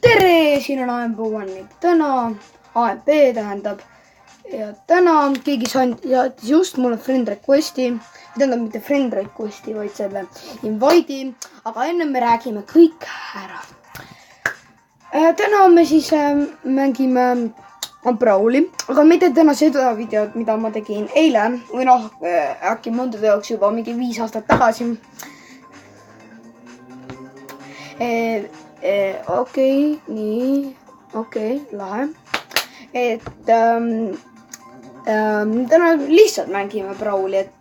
Tere, siin on AMP1. Täna AMP tähendab ja täna keegi saatis just mulle friend request'i. Tähendab mitte friend request'i, vaid selle invite'i. Aga enne me räägime kõik ära. Täna me siis mängime Brawli, aga mitte täna seda videot, mida ma tegin eile või äkki mõndade jaoks juba mingi 5 aastat tagasi. Okei, nii, lahe. Täna lihtsalt mängime Brawli, et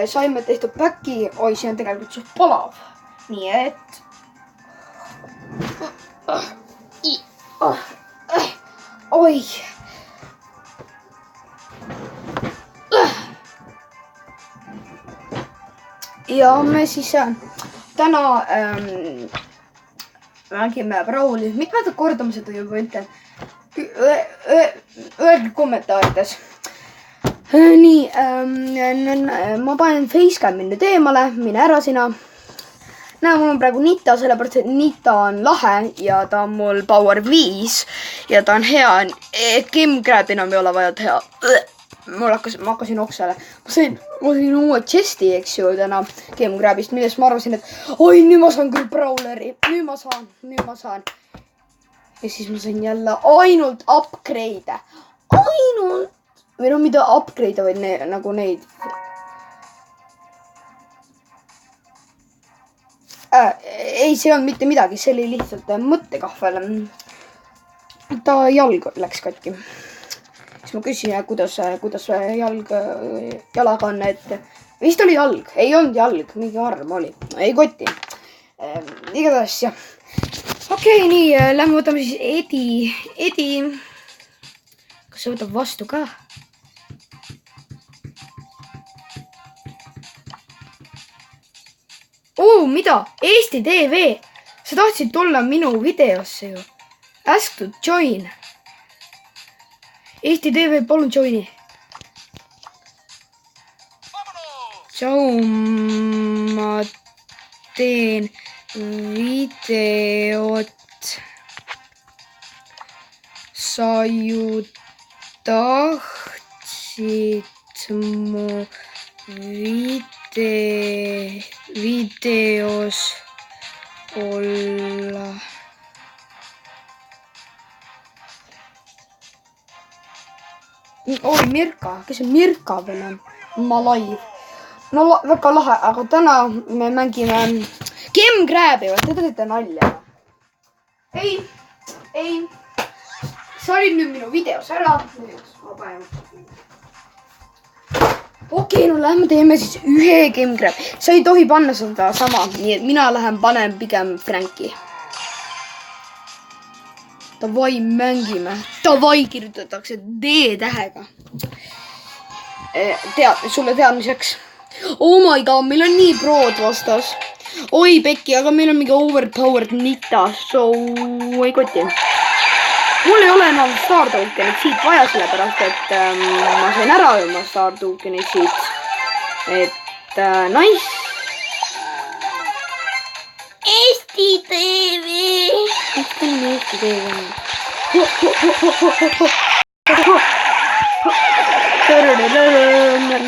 saime tehtud päkki. Oi, see on tegelikult suht palav. Nii et oi. Ja me siis täna mängime Brawli. Mitmenda korda ma seda juba ütlen. Öelge kommentaarides. Nii, ma panen facecam'i nüüd eemale. Mine ära sina. Näe, mul on praegu Nita, sellepärast et Nita on lahe ja ta on mul power 5 ja ta on hea. Game grab enam ei ole vaja teha. Ma hakkasin oksale. Ma sain uue chesti, eks ju, täna game grabist, millest ma arvasin, et oi, nüüd ma saan küll Brawleri. Nüüd ma saan. Ja siis ma sain jälle ainult upgrade'e. Või no mida upgrade'e, vaid nagu neid. Ei, see on mitte midagi, see oli lihtsalt mõttekahvel. Ta jalg läks katki. Siis ma küsin, kuidas jalaga on, et vist oli jalg, ei olnud jalg, mingi arm oli, ei kotti. Igatahes jah. Okei, nii, lähme võtame siis Edi. Kas see võtab vastu ka? Mida? Eesti TV! Sa tahtsid tulla minu videosse ju. Ask to join. Eesti TV, palun joini. Tšau, ma teen videot. Sa ju tahtsid mu videos olla. Oi, Mirka, kes on Mirka veel on? Ma live. No väga lahe, aga täna me mängime game grab'i, te teete nalja. Ei. Sa olid nüüd minu videos ära. Okei, no lähme teeme siis ühe game grab. Sa ei tohi panna seda sama, nii et mina panen pigem Franki. Davai, mängime. Davai kirjutatakse D-tähega. Sulle teadmiseks. Oh my god, meil on nii prood vastas. Oi, Pekki, aga meil on mingi overpowered Nita, so ei koti. Mul ei ole enam Star Tokenit siit vaja, sellepärast, et ma sain ära oma Star Tokenit siit. Et nice. Eesti TV. Miks on Eesti TV?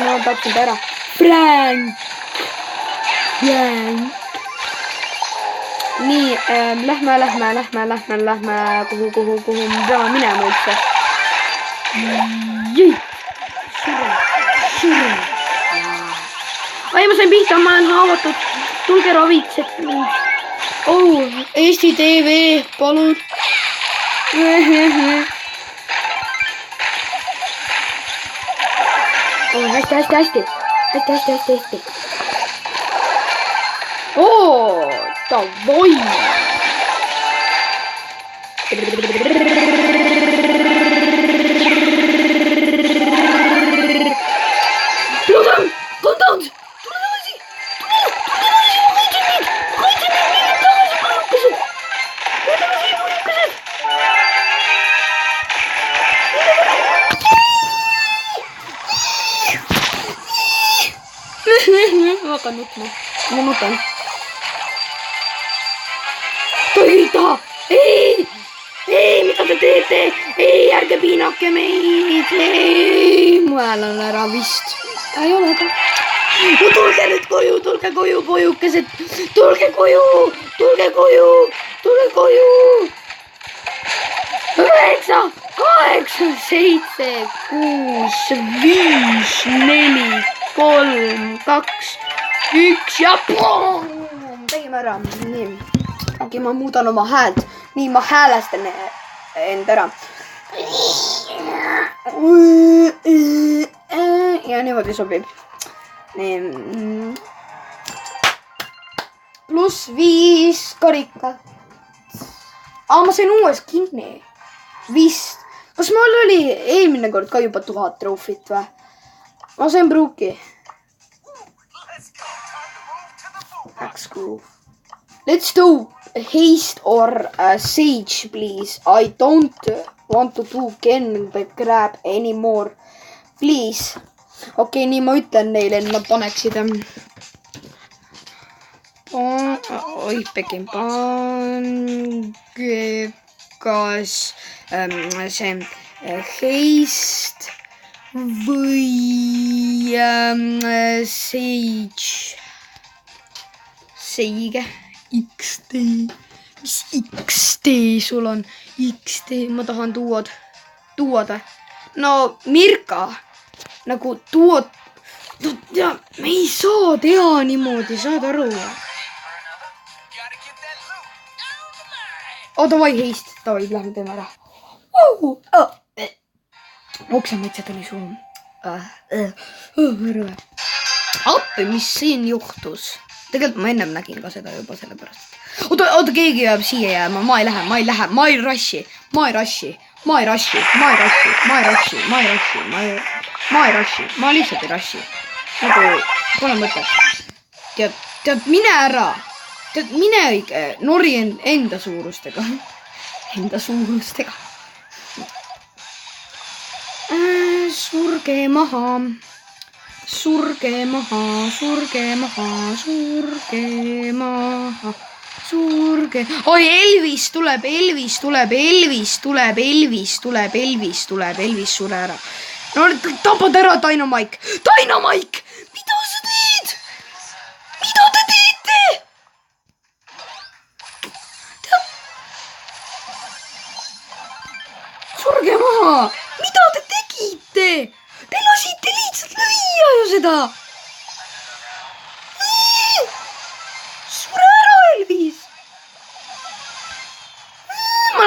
Ma tapsin ta ära. Frank. Nii, lähme. Kuhu me peame minema üldse. Jõi. Surre. Ai, ma sain pihta, ma olen haavatud. Tulge ravitsed mind. Oh, Eesti TV, palun. Oh, hästi. Oh, davai. Content! Tule tagasi! Ma hakkan nutma. Ma nutan. Tohita! Ei! Ei, mida te teete? Ei, ärge piinake meid! Ei, mu hääl on ära vist. Ei ole ka. Tulge nüüd koju, tulge koju, pojukesed! Tulge koju! Tulge koju! Tulge koju! 9, 8, 7, 6, 5, 4, 3, 2, 1 ja pomm! Tegime ära. Nii. Okei, ma muudan oma häält. Nii, ma häälestan end ära. Ja niimoodi sobib. Nii. +5 karikat. Ma sain uues kinni. Vist. Kas mul oli eelmine kord ka juba 1000 troofit või? Ma sain pruuki. Läks kuu. Let's do haste or sage, please. I don't want to do can the grab anymore. Please. Okei, nii ma ütlen neile, et nad paneksid. Oi, pekin kas see haste või sage. Seige. XD. Mis XD sul on? XD, ma tahan tuuad. Tuuad või? No, Mirka. Nagu tuuad. No, tea, me ei saa teha niimoodi, saad aru? Davai, heist. Davai, lähme teeme ära. Oksamaitsed oli suum. Appi, mis siin juhtus? Tegelikult ma ennem nägin ka seda juba sellepärast. Oota, keegi jääb siia jääma. Ma ei lähe. Ma ei rashi. Ma lihtsalt ei rashi. Nagu, pole mõtet. Tead, mine ära. Tead, mine õige. Nori enda suurustega. Enda suurustega. Surge maha. Oi, Elvis tuleb, sure ära. No, tapad ära, Dynamike. Mida sa teed? Mida te teete? Surge maha. Mida te tegite? Te lasite lihtsalt lüüa ju seda. Sure ära, Elvis. Ma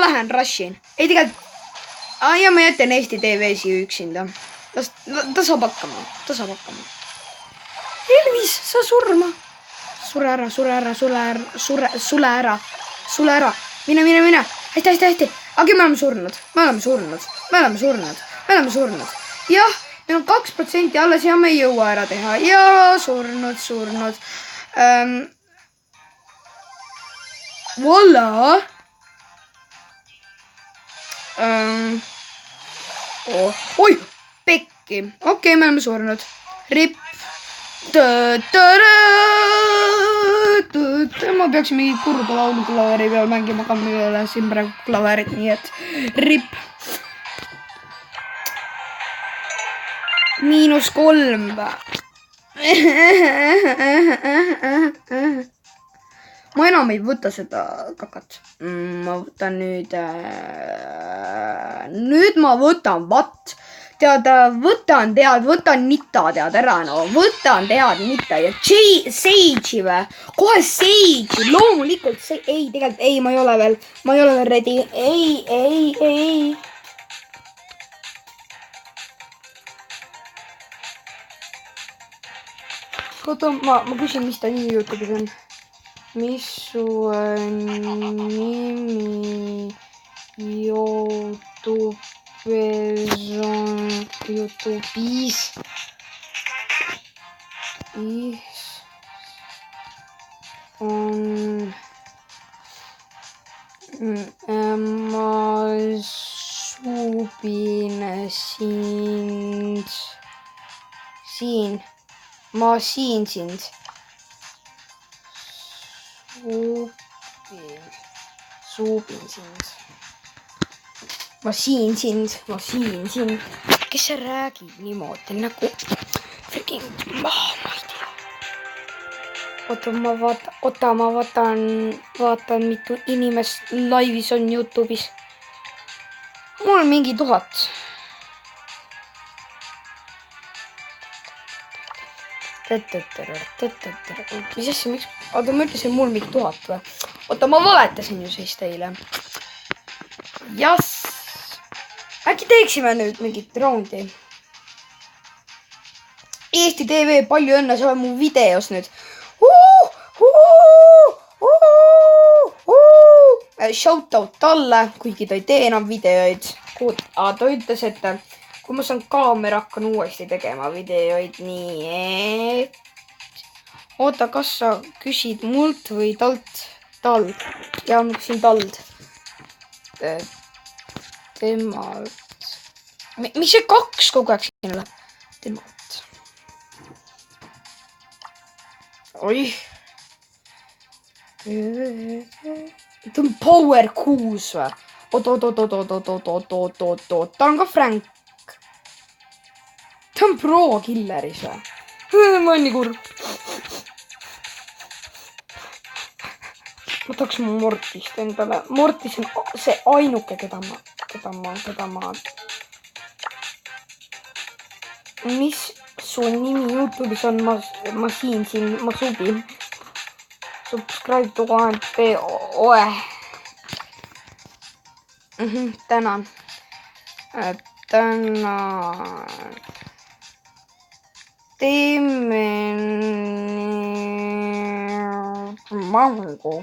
lähen rashin. Ei tegelikult. Ja ma jätan Eesti TV-si üksinda. Ta saab hakkama. Elvis, sa surma. Sule ära. Mine. Hästi. Aga me oleme surnud. Jah, meil on 2% alles ja me ei jõua ära teha. Ja surnud. Voila. Oi, pekki. Okei, me oleme surnud. Rip. Ma peaks mingi kurda laulu klaveri peal mängima, aga meil ei ole siin praegu klaverit, nii et rip. -3. Ma enam ei võta seda kakat. Ma võtan nüüd ma võtan vatt. Võtan nita, ära, no. Võtan nita ja Sage'i või? Kohe Sage'i, loomulikult see. Ei, tegelikult ei, ma ei ole veel ready. Ei. Oota, ma küsin, mis ta nimi YouTube'is on. Mis su nimi YouTube'is on ma suubin sind. Ma siin sind. suubin sind. Ma siin sind. Kes see räägib niimoodi nagu freaking, ma ei tea. Oota, ma vaatan mitu inimest laivis on YouTube'is. Mul on mingi 1000. Mis asja, miks? Oota, ma ütlesin mul mingi 1000 või? Oota, ma valetasin ju siis teile. Jas. Äkki teeksime nüüd mingit raundi? Eesti TV, palju õnne, sa oled mu videos nüüd. Shoutout talle, kuigi ta ei tee enam videoid. Ta ütles, et kui ma saan kaamera, hakkan uuesti tegema videoid, nii et... Oota, kas sa küsid mult või talt? Tald. Ja, ma küsin tald. Temalt. Miks see 2 kogu aeg siin läheb? Temalt. Oih. Ta on Power 6 või? Oot. Ta on ka Frank. Ta on Pro Killeris või? Ma olen nii kurb. Ma tahaks mu Mortist endale. Mortis on see ainuke, keda ma... Mis su nimi YouTube'is on? Ma siin, ma subin. Subscribe to OE. Tänan. Teeme mängu.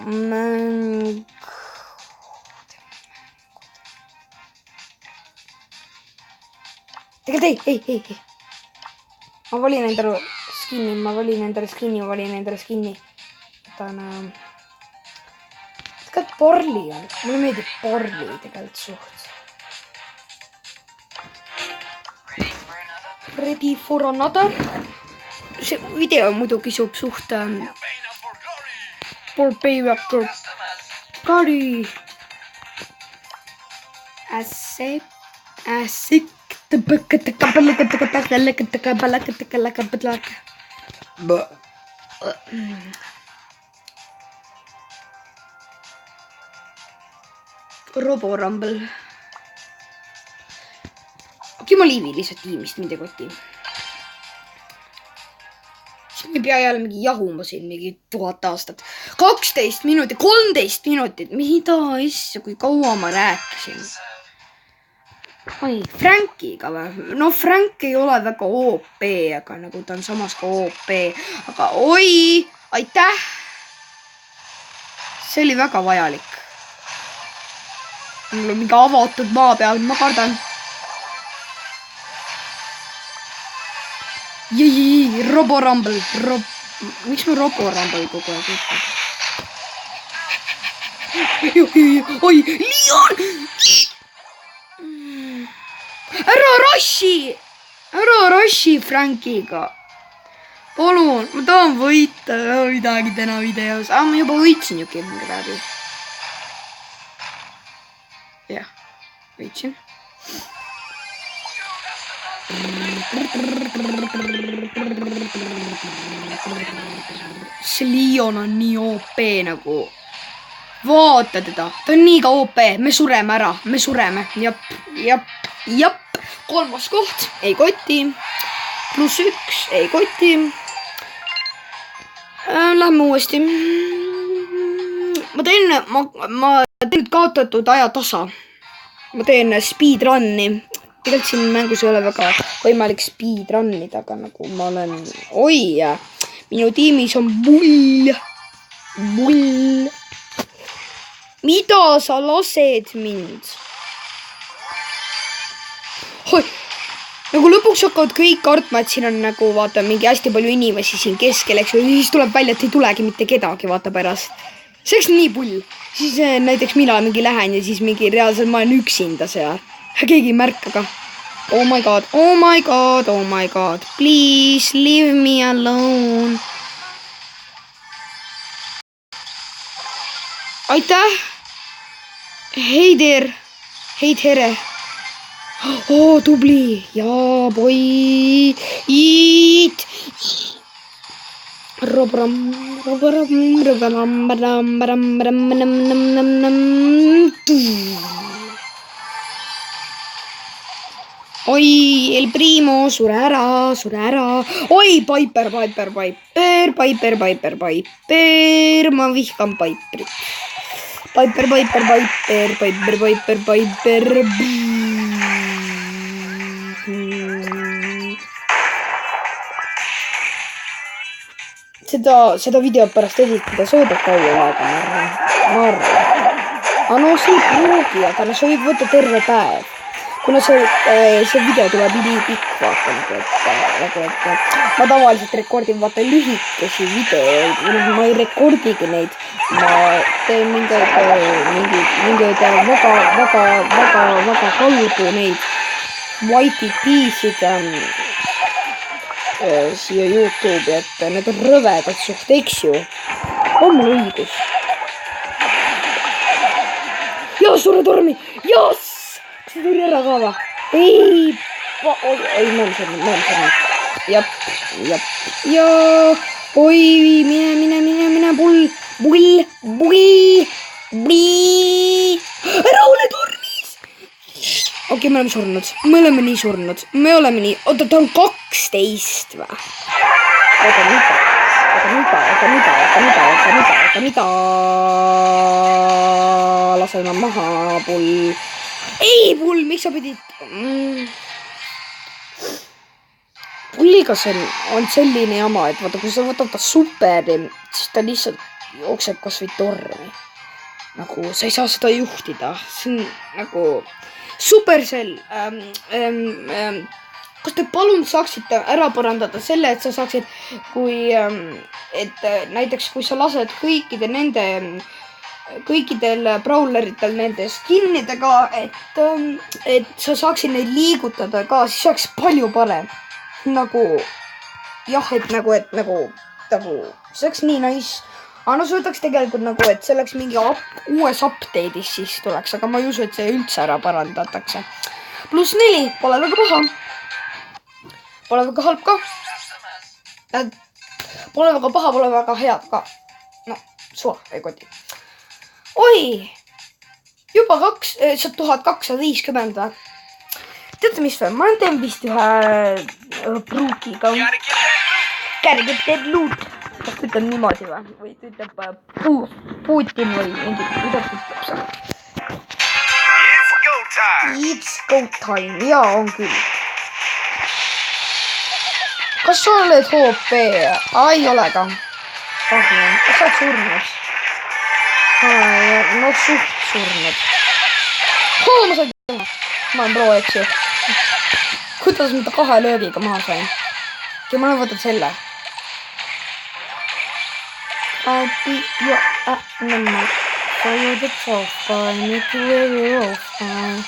Tegelikult ei. Ma valin endale skinni. Tegelikult Borli on. Mulle meeldib Borli tegelikult suht. Ready for another. See video muidugi suub suht. For baby after party. Äsik. Roborumble. Okei, ma liivin lihtsalt tiimist, mind ei koti. Siis me ei pea jälle mingi jahuma siin mingi 1000 aastat. 12 minutit, 13 minutit. Mida asja, kui kaua ma rääkisin? Oi, Frankiga või? No Frank ei ole väga OP, aga nagu ta on samas ka OP. Aga oi, aitäh! See oli väga vajalik. Mul on mingi avatud maa peal, ma kardan. Jii, Roborumble. Miks ma Roborumble kogu aeg ütleb? Oi, Leon! Ära rashi Frankiga. Palun, ma tahan võita midagi täna videos. Ma juba võitsin ju Kemmer läbi. Jah, võitsin. See Leon on nii OP nagu. Vaata teda, ta on nii ka OP. Me sureme ära, me sureme. Jap. 3. koht, ei koti. +1, ei koti. Lähme uuesti. Ma teen kaotatud aja tasa. Ma teen speedrunni. Tegelikult siin mängus ei ole väga võimalik speedrunnida, aga nagu ma olen... Oi, minu tiimis on Bull. Mida sa lased mind? Oi, nagu lõpuks hakkavad kõik kartma, et siin on nagu, vaata, mingi hästi palju inimesi siin keskel, eks või siis tuleb välja, et ei tulegi mitte kedagi, vaata pärast. See oleks nii pull. Siis näiteks mina mingi lähen ja siis mingi reaalselt ma olen üksinda seal. Keegi ei märka ka. Oh my god. Please leave me alone. aitäh. Hei there. Hei tere. Tubli. Jaa, boi. Iit. Oi, El Primo, sure ära. Oi, Piper. Ma vihkan Piperit. Piper. Seda videot pärast esitada söödab kaua aega, ma arvan. Aga no see ei pruugi, aga no see võib võtta terve päev. Kuna see video tuleb nii pikk, vaata nagu, et ma tavaliselt rekordin vaata lühikesi videoid, ma ei rekordigi neid, ma teen mingeid väga halbu neid YTP-sid siia YouTube'i, et need on rõvedad suht, eks ju. On mul õigus. Jaa, suure tormi! Jass! Kas see tuli ära ka va? Ei! Oi, ma olen surnud. Jap. Jaa! Oi, mine, bull! Ära ole tormis! Okei, me oleme surnud. Me oleme nii... Oota, ta on 12 või? Oota, mida? Laseme maha, bull. Ei, bull, miks sa pidid... Bulliga on selline jama, et vaata, kui sa võtad ta superi, siis ta lihtsalt jookseb kas või tormi. Nagu, sa ei saa seda juhtida. See on nagu... Supercell, kas te palun saaksite ära parandada selle, et sa saaksid, näiteks kui sa lased kõikidel brawleritel nende skinnidega, et sa saaksid neid liigutada ka, siis oleks palju parem. Nagu, jah, et see oleks nii nice. Aga no see võtaks tegelikult nagu, et see oleks mingi uues update'is siis tuleks, aga ma ei usu, et see üldse ära parandatakse. +4, pole väga paha. Pole väga halb ka. Pole väga paha, pole väga head ka. No, suva, ei koti. Oi, juba 1250. Teate mis või? Ma teen vist ühe pruukiga. Gotta get that loot. Kas ta ütleb niimoodi või ta ütleb Putin või mingi, kuidas ütleb see? It's go time, jaa on küll. Kas sa oled HP? Ei ole ka. Kahju, kas sa oled surnud? No suht surnud. Ma sain teha. Ma olen pro, eks ju. Kuidas ma ta 2 löögiga maha sain? Ja ma olen võtnud selle. I'll be your animal, so you're the profile, make you very often.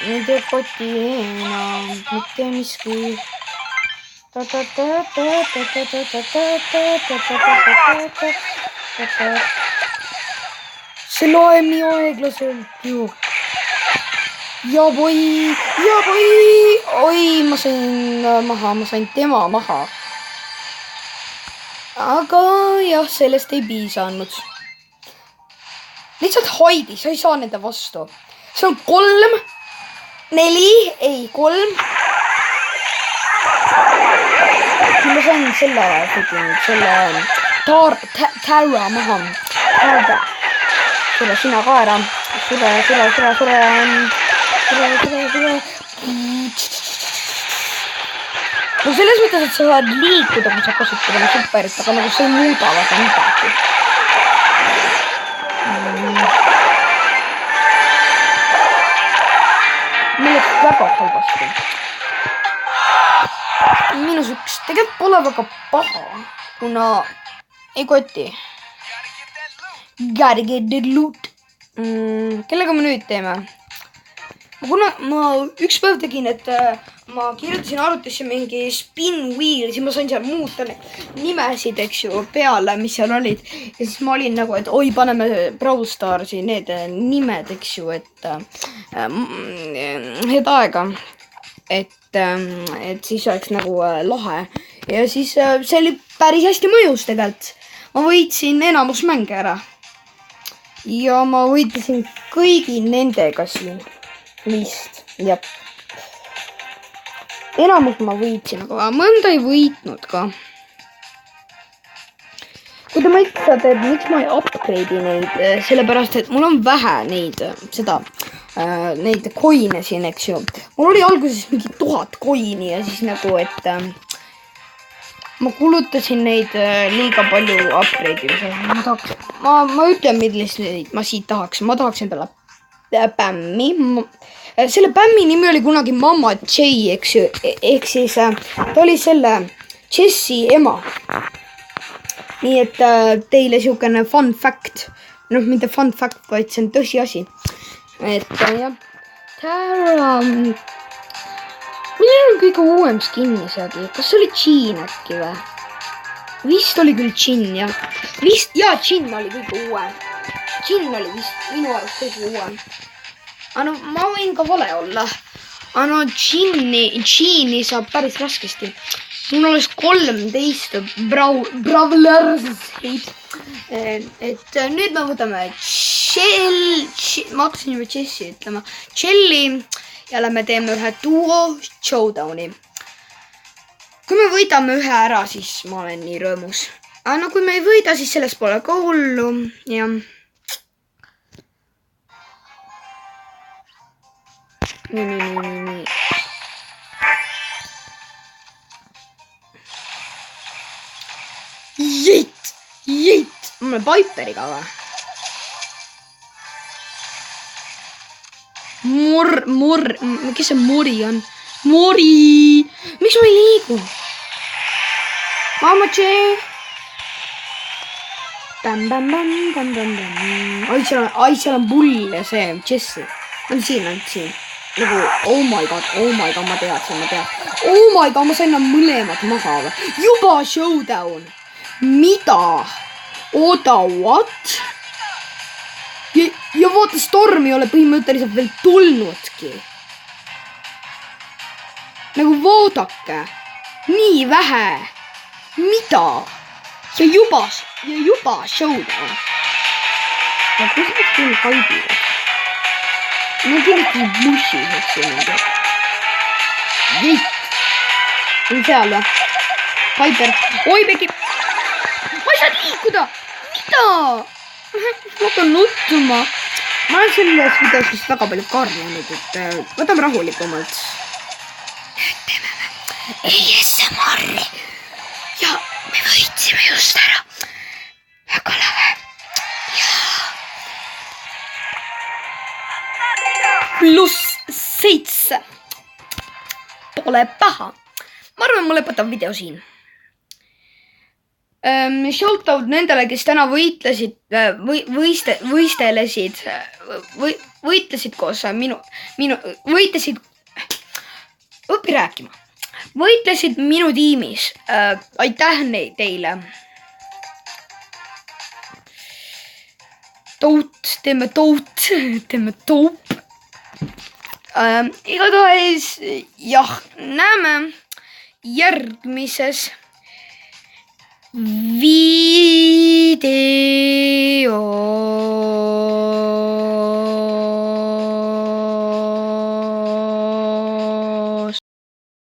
Mitte kotina, mitte miski. See loeb nii aeglaselt ju. Ja boi. Oi, ma sain tema maha. Aga jah, sellest ei piisanud. Lihtsalt Heidi, sa ei saa nende vastu. See on 3. Ma sain selle Tara maha. Sure sina ka ära. Sure. No selles mõttes, et sa saad liikuda, kui sa kasutad oma superit, aga nagu see ei muuda väga midagi. Meil läks väga halvasti. -1. Tegelikult pole väga paha, kuna ei koti. Gotta get the loot. Kellega me nüüd teeme? Kuna ma üks päev tegin, et ma kirjutasin arvutisse mingi spin wheel, siis ma sain seal muuta nimesid, eks ju, peale, mis seal olid. Ja siis ma olin nagu, et oi, paneme Brawl Starsi need nimed, eks ju, et head aega. Et siis oleks nagu lahe. Ja siis see oli päris hästi mõjus tegelikult. Ma võitsin enamus mänge ära. Ja ma võitlesin kõigi nendega siin vist. Jah. Enamus ma võitsin, aga mõnda ei võitnud ka. Kui te mõtlete, et miks ma ei upgrade'i neid, sellepärast, et mul on vähe neid, neid coin'e siin, eks ju. Mul oli alguses mingi 1000 coin'i ja siis nagu, et ma kulutasin neid liiga palju upgrade'imisel. Ma ütlen, millist neid ma siit tahaks. Ma tahaks endale bämmi. Selle bämmi nimi oli kunagi Mama J, eks ju. Ehk siis ta oli selle Jessi ema. Nii et teile siukene fun fact. Noh, mitte fun fact, vaid see on tõsiasi. Et jah. Tara. Milline on kõige uuem skin isegi? Kas oli Jean äkki või? Vist oli küll Jean, jah. Jaa, Jean oli kõige uuem. Jean oli vist minu arust kõige uuem. Aga no, ma võin ka vale olla. Aga no, Jean'i saab päris raskesti. Mul oleks 13 brawlersid. Et nüüd me võtame ma hakkasin juba Jessi ütlema. Jelly. Jälle me teeme ühe duo showdowni. Kui me võidame ühe ära, siis ma olen nii rõõmus. Aga no kui me ei võida, siis sellest pole ka hullu. Ja. Nii. Jeit! Ma olen Piperiga või? Kes see Mori on? Mori! Miks ma ei liigu? Mama J! Bam. Ai, seal on Bull ja see Jessi. On siin. Nagu, oh my god, ma teadsin. Oh my god, ma sain nad mõlemad maha või? Juba showdown! Mida? Oota, what? Ja vaata, Storm ei ole põhimõtteliselt veel tulnudki. Nagu vaadake. Nii vähe. Mida? Ja juba showdown. Aga kus nad küll haidivad? Ma kindlasti bussis, eks ju nende. Jeit. On seal või? Piper. Oi, Peki. Ma ei saa liikuda. Mida? Ma hakkan nuttuma. Ma olen selles videos vist väga palju karjunud, et võtame rahulikumalt. Nüüd teeme ASMR-i. Ja me võitsime just ära. Väga lähe. +7. Pole paha. Ma arvan, ma lõpetan video siin. Shoutout nendele, kes täna võitlesid koos võitlesid minu tiimis. Aitäh teile. Teeme toup. Igatahes, jah, näeme järgmises videos.